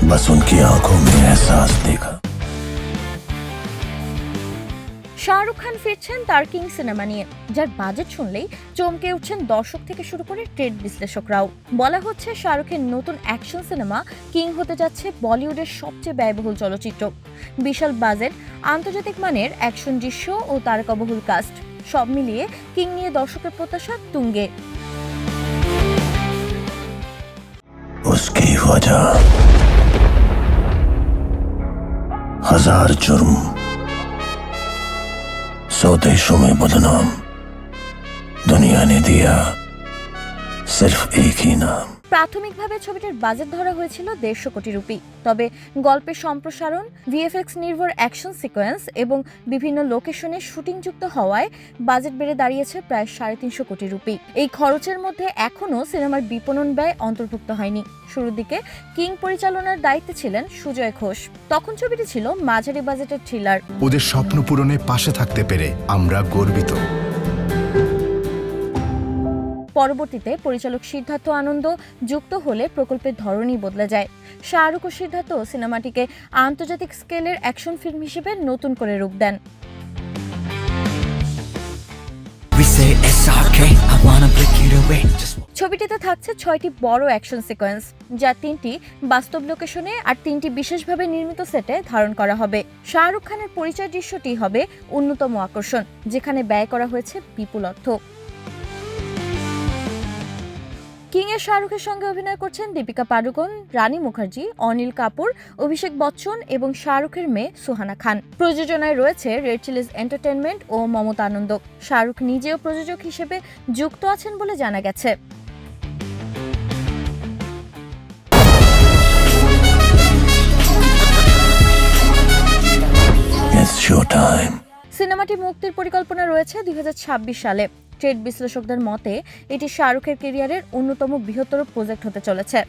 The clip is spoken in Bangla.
बस उनकी आंखों में एहसास देखा। শাহরুখ খান ফিরছেন তার কিং সিনেমা নিয়ে, যার বাজেট শুনলেই চমকে উঠছেন দর্শক থেকে শুরু করে ট্রেড বিশ্লেষকরাও। বলা হচ্ছে শাহরুখের নতুন অ্যাকশন সিনেমা কিং হতে যাচ্ছে বলিউডের সবচেয়ে ব্যয়বহুল চলচ্চিত্র। বিশাল বাজেট, আন্তর্জাতিক মানের অ্যাকশন দৃশ্য ও তারকাবহুল কাস্ট, সব মিলিয়ে কিং নিয়ে দর্শকের প্রত্যাশা তুঙ্গে। उसकी वजह हजार जुर्म, सौ देशों में बदनाम, दुनिया ने दिया सिर्फ एक ही नाम। প্রাথমিকভাবে ছবিটির বাজেট ধরা হয়েছিল 150 কোটি রুপি। তবে গল্পের সম্প্রসারণ, ভিএফএক্স নির্ভর অ্যাকশন সিকোয়েন্স এবং বিভিন্ন লোকেশনে শুটিং যুক্ত হওয়ায় বাজেট বেড়ে দাঁড়িয়েছে প্রায় 350 কোটি রুপি। এই খরচের মধ্যে এখনও সিনেমার বিপণন ব্যয় অন্তর্ভুক্ত হয়নি। শুরুর দিকে কিং পরিচালনার দায়িত্বে ছিলেন সুজয় ঘোষ। তখন ছবিটি ছিল মাঝারি বাজেটের থ্রিলার। ওদের স্বপ্ন পূরণে পাশে থাকতে পেরে আমরা গর্বিত। পরবর্তীতে পরিচালক সিদ্ধার্থ আনন্দ যুক্ত হলে প্রকল্পের ধরনই বদলে যায়। শাহরুখ ও সিদ্ধার্থ সিনেমাটিকে আন্তর্জাতিক স্কেলের অ্যাকশন ফিল্ম হিসেবে নতুন করে রূপ দেন। ছবিটিতে থাকছে 6টি বড় অ্যাকশন সিকোয়েন্স, যা 3টি বাস্তব লোকেশনে আর 3টি বিশেষভাবে নির্মিত সেটে ধারণ করা হবে। শাহরুখ খানের পরিচয় দৃশ্যটি হবে অন্যতম আকর্ষণ, যেখানে ব্যয় করা হয়েছে বিপুল অর্থ। কিং এর শাহরুখের সঙ্গে অভিনয় করছেন দীপিকা পাডুকোন, রানী মুখার্জি, অনিল কাপুর, অভিষেক বচ্চন এবং শাহরুখের মেয়ে সুহানা খান। প্রযোজনায় রয়েছে রেড চিলিজ এন্টারটেইনমেন্ট ও মমতা আনন্দ। শাহরুখ নিজেও প্রযোজক হিসেবে যুক্ত আছেন বলে জানা গেছে। সিনেমাটি মুক্তির পরিকল্পনা রয়েছে 2026 সালে। ট্রেড বিশ্লেষকদের মতে এটি শাহরুখের ক্যারিয়ারের অন্যতম বৃহত্তর প্রজেক্ট হতে চলেছে।